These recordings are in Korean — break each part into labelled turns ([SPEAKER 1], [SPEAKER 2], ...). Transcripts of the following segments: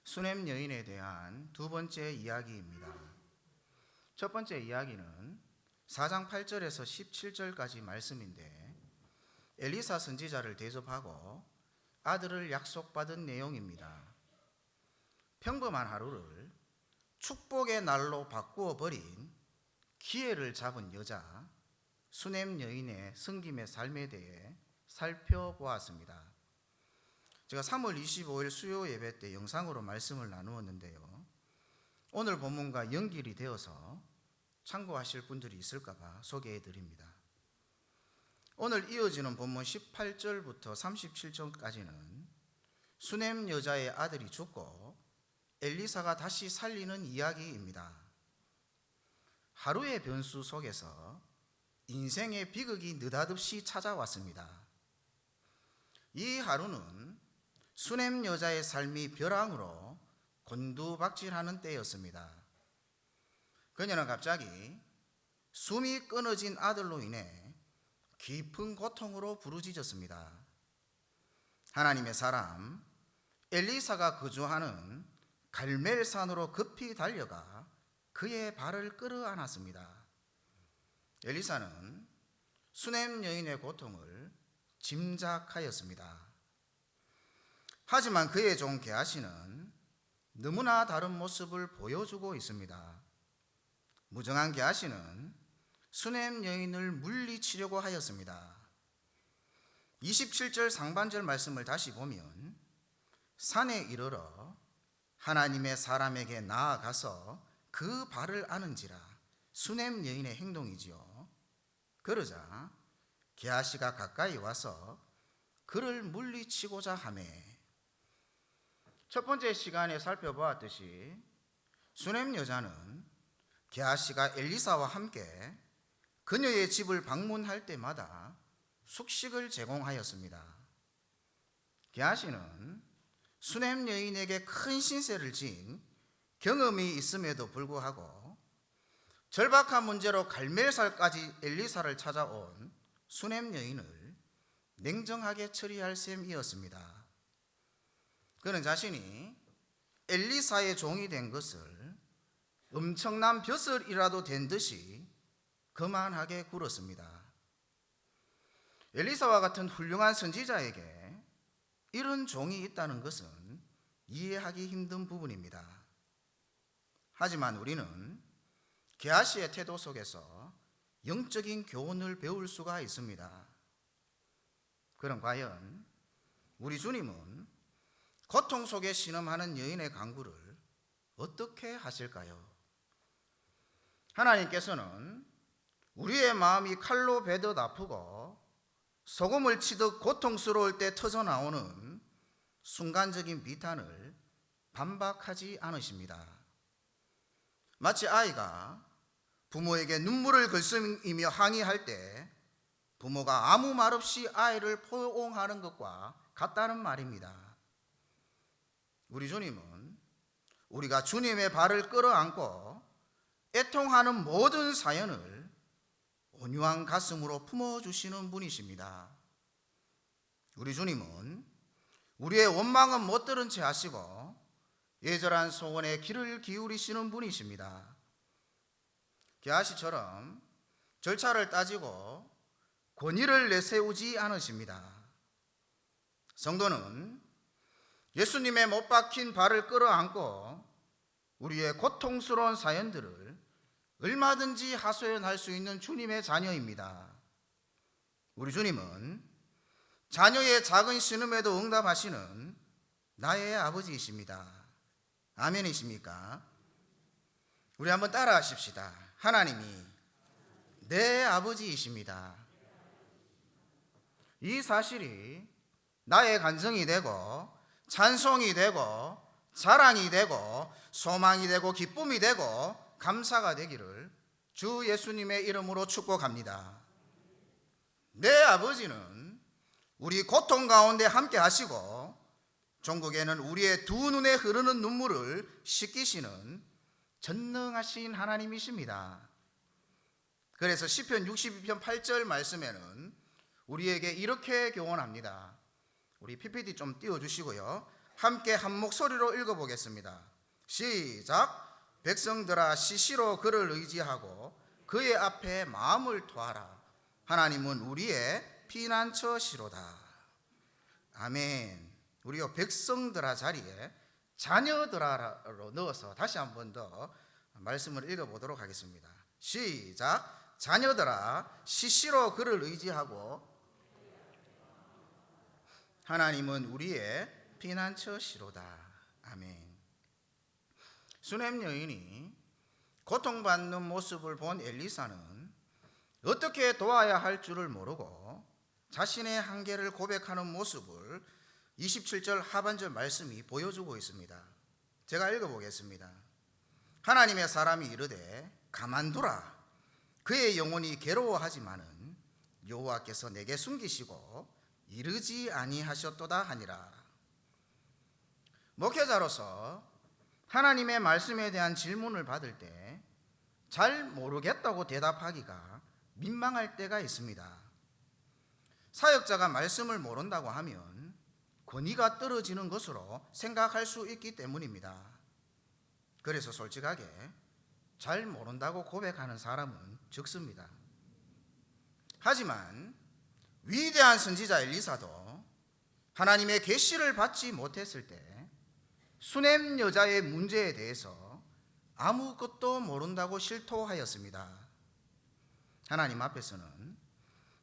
[SPEAKER 1] 수넴 여인에 대한 두 번째 이야기입니다. 첫 번째 이야기는 4장 8절에서 17절까지 말씀인데 엘리사 선지자를 대접하고 아들을 약속받은 내용입니다. 평범한 하루를 축복의 날로 바꾸어 버린 기회를 잡은 여자 수넴 여인의 섬김의 삶에 대해 살펴보았습니다. 제가 3월 25일 수요 예배 때 영상으로 말씀을 나누었는데요. 오늘 본문과 연결이 되어서 참고하실 분들이 있을까 봐 소개해 드립니다. 오늘 이어지는 본문 18절부터 37절까지는 수넴 여자의 아들이 죽고 엘리사가 다시 살리는 이야기입니다. 하루의 변수 속에서 인생의 비극이 느닷없이 찾아왔습니다. 이 하루는 수넴 여자의 삶이 벼랑으로 곤두박질하는 때였습니다. 그녀는 갑자기 숨이 끊어진 아들로 인해 깊은 고통으로 부르짖었습니다. 하나님의 사람 엘리사가 거주하는 갈멜산으로 급히 달려가 그의 발을 끌어안았습니다. 엘리사는 수넴 여인의 고통을 짐작하였습니다. 하지만 그의 종 게하시는 너무나 다른 모습을 보여주고 있습니다. 무정한 게하시는 수넴 여인을 물리치려고 하였습니다. 27절 상반절 말씀을 다시 보면 산에 이르러 하나님의 사람에게 나아가서 그 발을 아는지라 수넴 여인의 행동이지요. 그러자 게하시가 가까이 와서 그를 물리치고자 하매, 첫 번째 시간에 살펴보았듯이 수넴 여자는 게하시가 엘리사와 함께 그녀의 집을 방문할 때마다 숙식을 제공하였습니다. 게하시는 수넴 여인에게 큰 신세를 지은 경험이 있음에도 불구하고 절박한 문제로 갈멜산까지 엘리사를 찾아온 수넴 여인을 냉정하게 처리할 셈이었습니다. 그는 자신이 엘리사의 종이 된 것을 엄청난 벼슬이라도 된 듯이 거만하게 굴었습니다. 엘리사와 같은 훌륭한 선지자에게 이런 종이 있다는 것은 이해하기 힘든 부분입니다. 하지만 우리는 게하시의 태도 속에서 영적인 교훈을 배울 수가 있습니다. 그럼 과연 우리 주님은 고통 속에 신음하는 여인의 간구를 어떻게 하실까요? 하나님께서는 우리의 마음이 칼로 베듯 아프고 소금을 치듯 고통스러울 때 터져나오는 순간적인 비탄을 반박하지 않으십니다. 마치 아이가 부모에게 눈물을 글썽이며 항의할 때 부모가 아무 말 없이 아이를 포용하는 것과 같다는 말입니다. 우리 주님은 우리가 주님의 발을 끌어안고 애통하는 모든 사연을 온유한 가슴으로 품어주시는 분이십니다. 우리 주님은 우리의 원망은 못 들은 채 하시고 예절한 소원에 귀를 기울이시는 분이십니다. 게하시처럼 절차를 따지고 권위를 내세우지 않으십니다. 성도는 예수님의 못 박힌 발을 끌어안고 우리의 고통스러운 사연들을 얼마든지 하소연할 수 있는 주님의 자녀입니다. 우리 주님은 자녀의 작은 신음에도 응답하시는 나의 아버지이십니다. 아멘이십니까? 우리 한번 따라 하십시다. 하나님이 내 아버지이십니다. 이 사실이 나의 간증이 되고 찬송이 되고 자랑이 되고 소망이 되고 기쁨이 되고 감사가 되기를 주 예수님의 이름으로 축복합니다. 내 아버지는 우리 고통 가운데 함께 하시고 종국에는 우리의 두 눈에 흐르는 눈물을 씻기시는 전능하신 하나님이십니다. 그래서 시편 62편 8절 말씀에는 우리에게 이렇게 교훈합니다. 우리 PPT 좀 띄워주시고요. 함께 한 목소리로 읽어보겠습니다. 시작. 백성들아 시시로 그를 의지하고 그의 앞에 마음을 토하라. 하나님은 우리의 피난처시로다. 아멘. 우리가 백성들아 자리에 자녀들아로 넣어서 다시 한 번 더 말씀을 읽어보도록 하겠습니다. 시작. 자녀들아 시시로 그를 의지하고 하나님은 우리의 피난처시로다. 아멘. 수넴 여인이 고통받는 모습을 본 엘리사는 어떻게 도와야 할 줄을 모르고 자신의 한계를 고백하는 모습을 27절 하반절 말씀이 보여주고 있습니다. 제가 읽어보겠습니다. 하나님의 사람이 이르되 가만두라. 그의 영혼이 괴로워하지만은 여호와께서 내게 숨기시고 이르지 아니하셨도다 하니라. 목회자로서 하나님의 말씀에 대한 질문을 받을 때 잘 모르겠다고 대답하기가 민망할 때가 있습니다. 사역자가 말씀을 모른다고 하면 권위가 떨어지는 것으로 생각할 수 있기 때문입니다. 그래서 솔직하게 잘 모른다고 고백하는 사람은 적습니다. 하지만 위대한 선지자 엘리사도 하나님의 계시를 받지 못했을 때 수넴 여자의 문제에 대해서 아무것도 모른다고 실토하였습니다. 하나님 앞에서는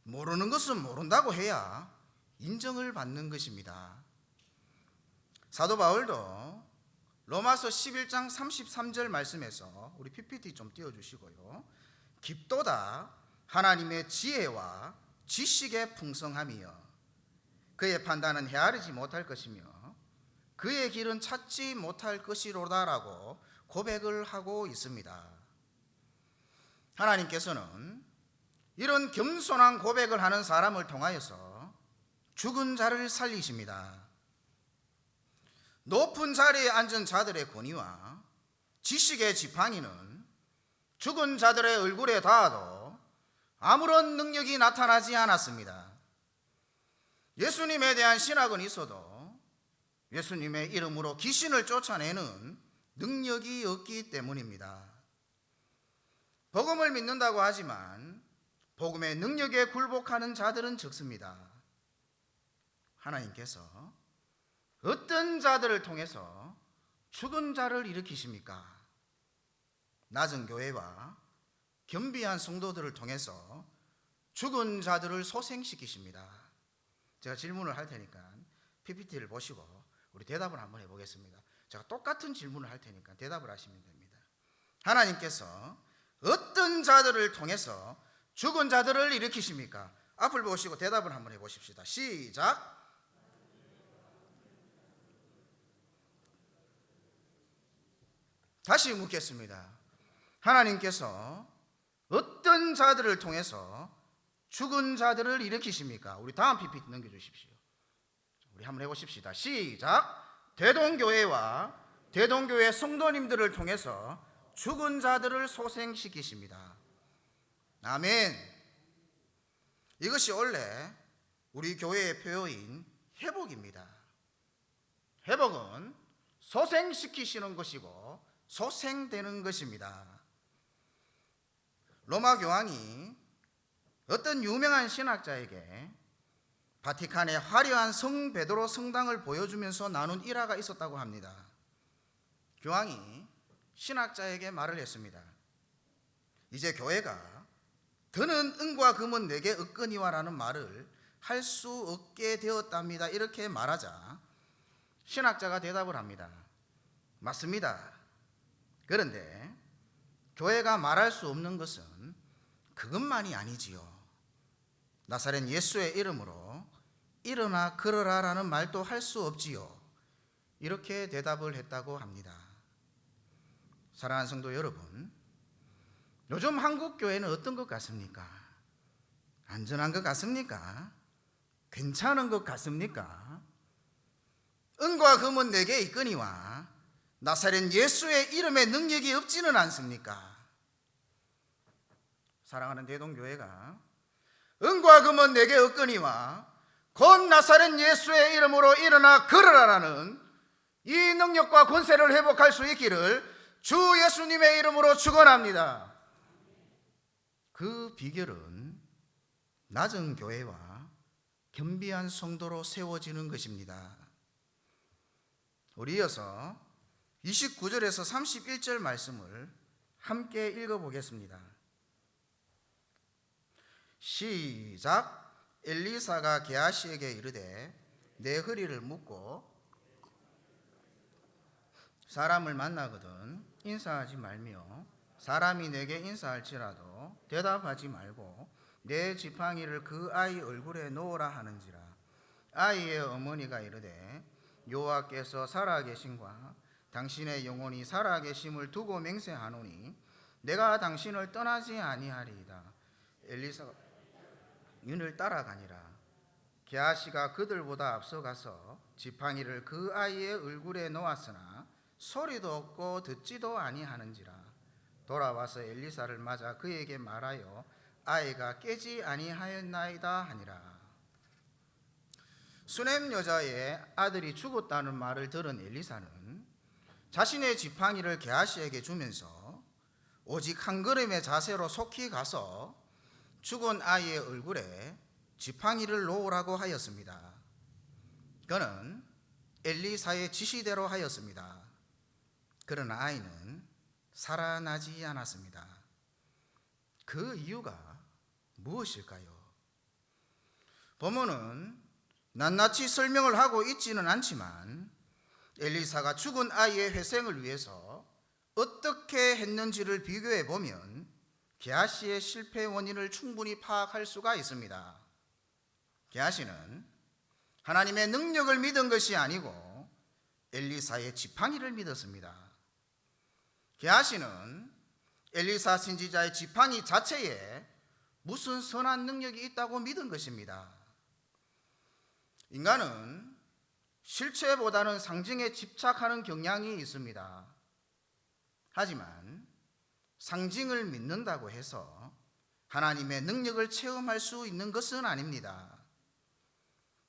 [SPEAKER 1] 모르는 것은 모른다고 해야 인정을 받는 것입니다. 사도 바울도 로마서 11장 33절 말씀에서 우리 PPT 좀 띄워주시고요. 깊도다 하나님의 지혜와 지식의 풍성함이여 그의 판단은 헤아리지 못할 것이며 그의 길은 찾지 못할 것이로다라고 고백을 하고 있습니다. 하나님께서는 이런 겸손한 고백을 하는 사람을 통하여서 죽은 자를 살리십니다. 높은 자리에 앉은 자들의 권위와 지식의 지팡이는 죽은 자들의 얼굴에 닿아도 아무런 능력이 나타나지 않았습니다. 예수님에 대한 신학은 있어도 예수님의 이름으로 귀신을 쫓아내는 능력이 없기 때문입니다. 복음을 믿는다고 하지만 복음의 능력에 굴복하는 자들은 적습니다. 하나님께서 어떤 자들을 통해서 죽은 자를 일으키십니까? 낮은 교회와 겸비한 성도들을 통해서 죽은 자들을 소생시키십니다. 제가 질문을 할 테니까 PPT를 보시고 우리 대답을 한번 해보겠습니다. 제가 똑같은 질문을 할 테니까 대답을 하시면 됩니다. 하나님께서 어떤 자들을 통해서 죽은 자들을 일으키십니까? 앞을 보시고 대답을 한번 해보십시다. 시작. 다시 묻겠습니다. 하나님께서 어떤 자들을 통해서 죽은 자들을 일으키십니까? 우리 다음 PPT 넘겨주십시오. 우리 한번 해보십시다. 시작. 대동교회와 대동교회 성도님들을 통해서 죽은 자들을 소생시키십니다. 아멘. 이것이 원래 우리 교회의 표어인 회복입니다. 회복은 소생시키시는 것이고 소생되는 것입니다. 로마 교황이 어떤 유명한 신학자에게 바티칸의 화려한 성 베드로 성당을 보여주면서 나눈 일화가 있었다고 합니다. 교황이 신학자에게 말을 했습니다. 이제 교회가 더는 은과 금은 내게 없거니와라는 말을 할 수 없게 되었답니다. 이렇게 말하자 신학자가 대답을 합니다. 맞습니다. 그런데 교회가 말할 수 없는 것은 그것만이 아니지요. 나사렛 예수의 이름으로 일어나 걸어라라는 말도 할 수 없지요. 이렇게 대답을 했다고 합니다. 사랑하는 성도 여러분, 요즘 한국 교회는 어떤 것 같습니까? 안전한 것 같습니까? 괜찮은 것 같습니까? 은과 금은 내게 있거니와 나사렛 예수의 이름에 능력이 없지는 않습니까? 사랑하는 대동교회가 은과 금은 내게 없거니와 곧 나사렛 예수의 이름으로 일어나 걸어라라는 이 능력과 권세를 회복할 수 있기를 주 예수님의 이름으로 축원합니다. 그 비결은 낮은 교회와 겸비한 성도로 세워지는 것입니다. 우리 이어서 29절에서 31절 말씀을 함께 읽어보겠습니다. 시작. 엘리사가 게하시에게 이르되 내 허리를 묶고 사람을 만나거든 인사하지 말며 사람이 내게 인사할지라도 대답하지 말고 내 지팡이를 그 아이 얼굴에 놓으라 하는지라. 아이의 어머니가 이르되 여호와께서 살아계심과 당신의 영혼이 살아계심을 두고 맹세하노니 내가 당신을 떠나지 아니하리이다. 엘리사가 윤을 따라가니라. 게하시가 그들보다 앞서가서 지팡이를 그 아이의 얼굴에 놓았으나 소리도 없고 듣지도 아니하는지라. 돌아와서 엘리사를 맞아 그에게 말하여 아이가 깨지 아니하였나이다 하니라. 수넴 여자의 아들이 죽었다는 말을 들은 엘리사는 자신의 지팡이를 게하시에게 주면서 오직 한 걸음의 자세로 속히 가서 죽은 아이의 얼굴에 지팡이를 놓으라고 하였습니다. 그는 엘리사의 지시대로 하였습니다. 그러나 아이는 살아나지 않았습니다. 그 이유가 무엇일까요? 본문은 낱낱이 설명을 하고 있지는 않지만 엘리사가 죽은 아이의 회생을 위해서 어떻게 했는지를 비교해 보면 게하시의 실패 원인을 충분히 파악할 수가 있습니다. 게하시는 하나님의 능력을 믿은 것이 아니고 엘리사의 지팡이를 믿었습니다. 게하시는 엘리사 선지자의 지팡이 자체에 무슨 선한 능력이 있다고 믿은 것입니다. 인간은 실체보다는 상징에 집착하는 경향이 있습니다. 하지만 상징을 믿는다고 해서 하나님의 능력을 체험할 수 있는 것은 아닙니다.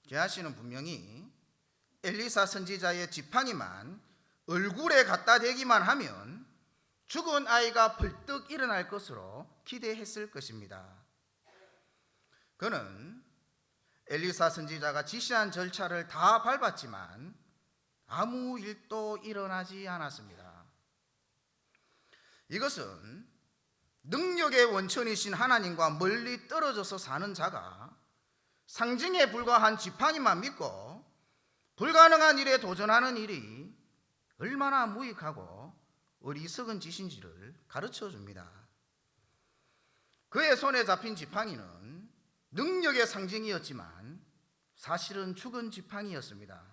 [SPEAKER 1] 게하시는 분명히 엘리사 선지자의 지팡이만 얼굴에 갖다 대기만 하면 죽은 아이가 벌떡 일어날 것으로 기대했을 것입니다. 그는 엘리사 선지자가 지시한 절차를 다 밟았지만 아무 일도 일어나지 않았습니다. 이것은 능력의 원천이신 하나님과 멀리 떨어져서 사는 자가 상징에 불과한 지팡이만 믿고 불가능한 일에 도전하는 일이 얼마나 무익하고 어리석은 짓인지를 가르쳐 줍니다. 그의 손에 잡힌 지팡이는 능력의 상징이었지만 사실은 죽은 지팡이였습니다.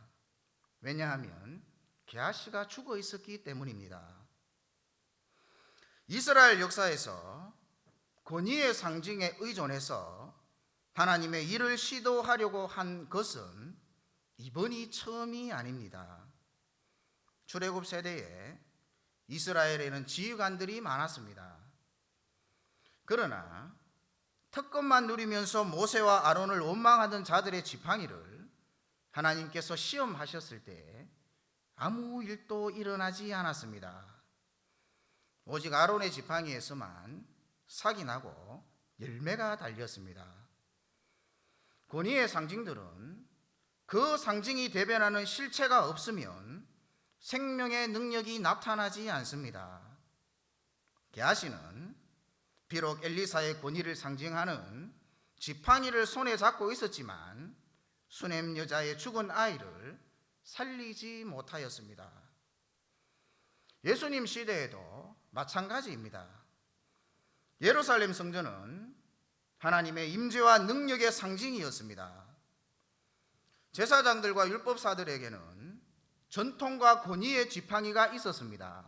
[SPEAKER 1] 왜냐하면 게하시가 죽어 있었기 때문입니다. 이스라엘 역사에서 권위의 상징에 의존해서 하나님의 일을 시도하려고 한 것은 이번이 처음이 아닙니다. 출애굽 세대에 이스라엘에는 지휘관들이 많았습니다. 그러나 특권만 누리면서 모세와 아론을 원망하던 자들의 지팡이를 하나님께서 시험하셨을 때 아무 일도 일어나지 않았습니다. 오직 아론의 지팡이에서만 삭이 나고 열매가 달렸습니다. 권위의 상징들은 그 상징이 대변하는 실체가 없으면 생명의 능력이 나타나지 않습니다. 게하시는 비록 엘리사의 권위를 상징하는 지팡이를 손에 잡고 있었지만 수넴 여자의 죽은 아이를 살리지 못하였습니다. 예수님 시대에도 마찬가지입니다. 예루살렘 성전은 하나님의 임재와 능력의 상징이었습니다. 제사장들과 율법사들에게는 전통과 권위의 지팡이가 있었습니다.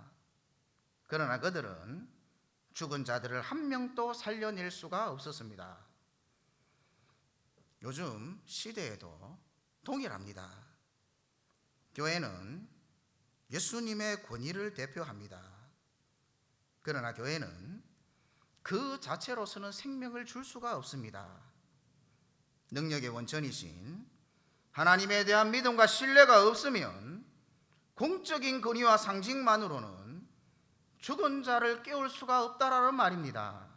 [SPEAKER 1] 그러나 그들은 죽은 자들을 한 명도 살려낼 수가 없었습니다. 요즘 시대에도 동일합니다. 교회는 예수님의 권위를 대표합니다. 그러나 교회는 그 자체로서는 생명을 줄 수가 없습니다. 능력의 원천이신 하나님에 대한 믿음과 신뢰가 없으면 공적인 권위와 상징만으로는 죽은 자를 깨울 수가 없다라는 말입니다.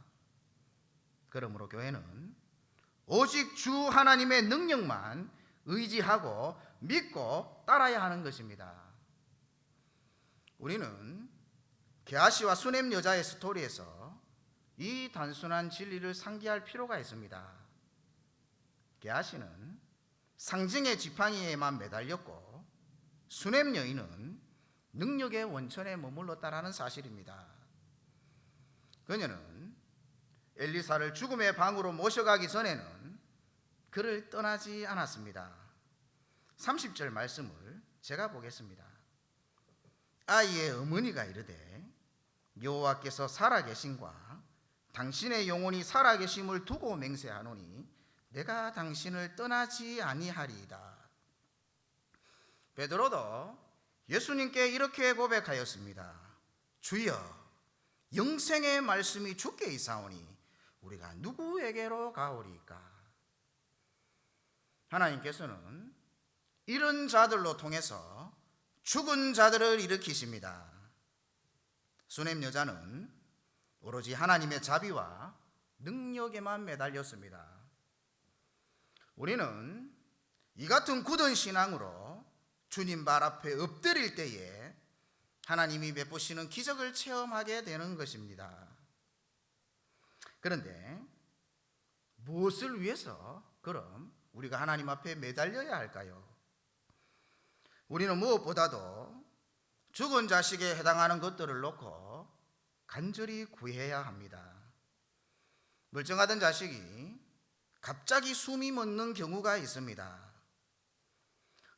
[SPEAKER 1] 그러므로 교회는 오직 주 하나님의 능력만 의지하고 믿고 따라야 하는 것입니다. 우리는 게하시와 수넴 여자의 스토리에서 이 단순한 진리를 상기할 필요가 있습니다. 게하시는 상징의 지팡이에만 매달렸고 수넴 여인은 능력의 원천에 머물렀다라는 사실입니다. 그녀는 엘리사를 죽음의 방으로 모셔가기 전에는 그를 떠나지 않았습니다. 30절 말씀을 제가 보겠습니다. 아이의 어머니가 이르되 여호와께서 살아계심과 당신의 영혼이 살아계심을 두고 맹세하노니 내가 당신을 떠나지 아니하리이다. 베드로도 예수님께 이렇게 고백하였습니다. 주여, 영생의 말씀이 주께 있사오니 우리가 누구에게로 가오리까? 하나님께서는 이런 자들로 통해서 죽은 자들을 일으키십니다. 수넴 여자는 오로지 하나님의 자비와 능력에만 매달렸습니다. 우리는 이 같은 굳은 신앙으로 주님 발 앞에 엎드릴 때에 하나님이 베푸시는 기적을 체험하게 되는 것입니다. 그런데 무엇을 위해서 그럼 우리가 하나님 앞에 매달려야 할까요? 우리는 무엇보다도 죽은 자식에 해당하는 것들을 놓고 간절히 구해야 합니다. 멀쩡하던 자식이 갑자기 숨이 멎는 경우가 있습니다.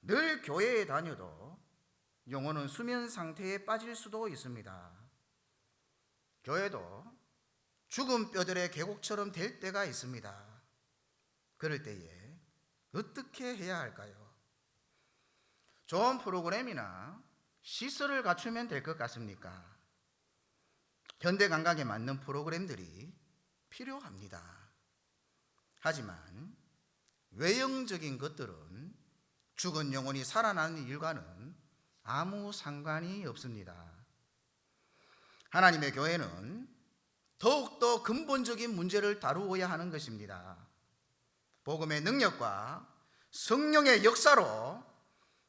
[SPEAKER 1] 늘 교회에 다녀도 영혼은 수면 상태에 빠질 수도 있습니다. 교회도 죽은 뼈들의 계곡처럼 될 때가 있습니다. 그럴 때에 어떻게 해야 할까요? 좋은 프로그램이나 시설을 갖추면 될 것 같습니까? 현대 감각에 맞는 프로그램들이 필요합니다. 하지만 외형적인 것들은 죽은 영혼이 살아나는 일과는 아무 상관이 없습니다. 하나님의 교회는 더욱더 근본적인 문제를 다루어야 하는 것입니다. 복음의 능력과 성령의 역사로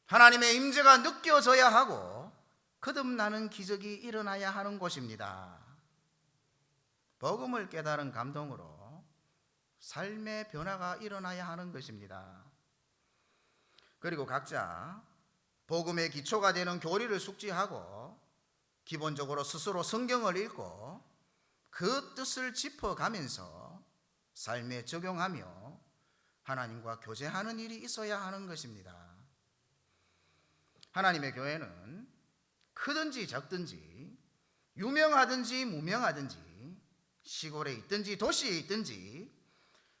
[SPEAKER 1] 하나님의 임재가 느껴져야 하고 거듭나는 기적이 일어나야 하는 곳입니다. 복음을 깨달은 감동으로 삶의 변화가 일어나야 하는 것입니다. 그리고 각자 복음의 기초가 되는 교리를 숙지하고 기본적으로 스스로 성경을 읽고 그 뜻을 짚어가면서 삶에 적용하며 하나님과 교제하는 일이 있어야 하는 것입니다. 하나님의 교회는 크든지 작든지 유명하든지 무명하든지 시골에 있든지 도시에 있든지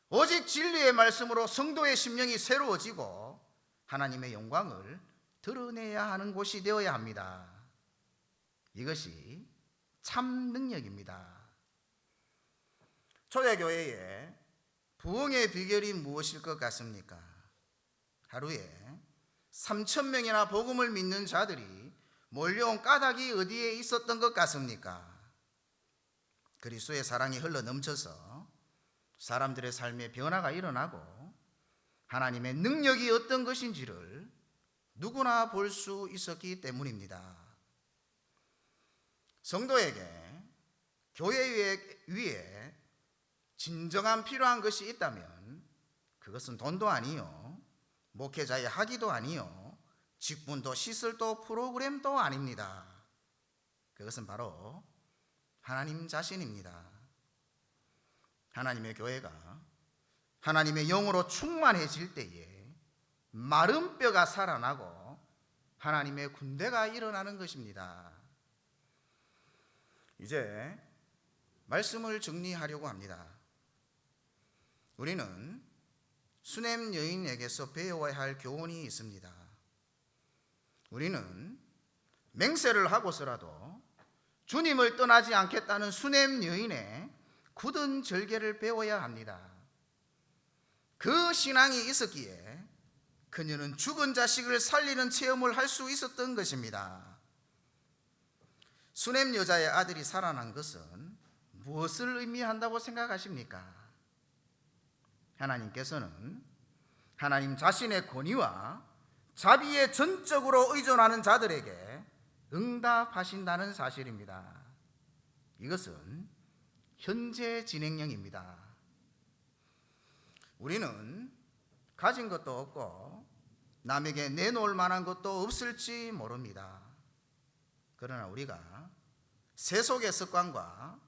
[SPEAKER 1] 오직 진리의 말씀으로 성도의 심령이 새로워지고 하나님의 영광을 드러내야 하는 곳이 되어야 합니다. 이것이 참 능력입니다. 초대교회의 부흥의 비결이 무엇일 것 같습니까? 하루에 3,000명이나 복음을 믿는 자들이 몰려온 까닭이 어디에 있었던 것 같습니까? 그리스도의 사랑이 흘러 넘쳐서 사람들의 삶에 변화가 일어나고 하나님의 능력이 어떤 것인지를 누구나 볼 수 있었기 때문입니다. 성도에게 교회 위에 진정한 필요한 것이 있다면 그것은 돈도 아니요, 목회자의 학위도 아니요, 직분도 시설도 프로그램도 아닙니다. 그것은 바로 하나님 자신입니다. 하나님의 교회가 하나님의 영으로 충만해질 때에 마른 뼈가 살아나고 하나님의 군대가 일어나는 것입니다. 이제 말씀을 정리하려고 합니다. 우리는 수넴 여인에게서 배워야 할 교훈이 있습니다. 우리는 맹세를 하고서라도 주님을 떠나지 않겠다는 수넴 여인의 굳은 절개를 배워야 합니다. 그 신앙이 있었기에 그녀는 죽은 자식을 살리는 체험을 할 수 있었던 것입니다. 수넴 여자의 아들이 살아난 것은 무엇을 의미한다고 생각하십니까? 하나님께서는 하나님 자신의 권위와 자비에 전적으로 의존하는 자들에게 응답하신다는 사실입니다. 이것은 현재 진행형입니다. 우리는 가진 것도 없고 남에게 내놓을 만한 것도 없을지 모릅니다. 그러나 우리가 세속의 습관과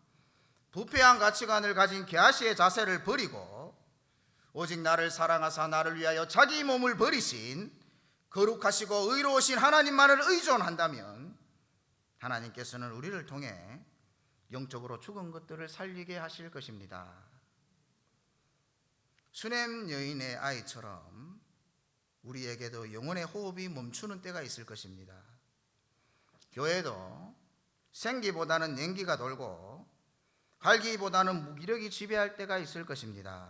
[SPEAKER 1] 부패한 가치관을 가진 게하시의 자세를 버리고 오직 나를 사랑하사 나를 위하여 자기 몸을 버리신 거룩하시고 의로우신 하나님만을 의존한다면 하나님께서는 우리를 통해 영적으로 죽은 것들을 살리게 하실 것입니다. 수넴 여인의 아이처럼 우리에게도 영혼의 호흡이 멈추는 때가 있을 것입니다. 교회도 생기보다는 냉기가 돌고 활기보다는 무기력이 지배할 때가 있을 것입니다.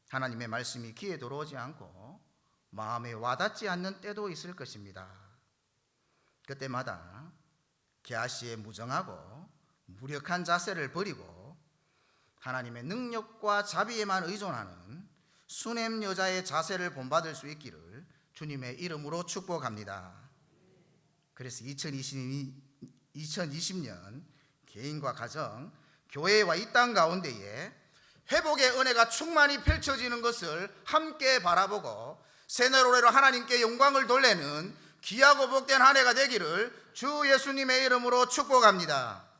[SPEAKER 1] 하나님의 말씀이 귀에 들어오지 않고 마음에 와닿지 않는 때도 있을 것입니다. 그때마다 게하시의 무정하고 무력한 자세를 버리고 하나님의 능력과 자비에만 의존하는 수넴 여자의 자세를 본받을 수 있기를 주님의 이름으로 축복합니다. 그래서 2020년 개인과 가정, 교회와 이 땅 가운데에 회복의 은혜가 충만히 펼쳐지는 것을 함께 바라보고 새 노래로 하나님께 영광을 돌리는 귀하고 복된 한 해가 되기를 주 예수님의 이름으로 축복합니다.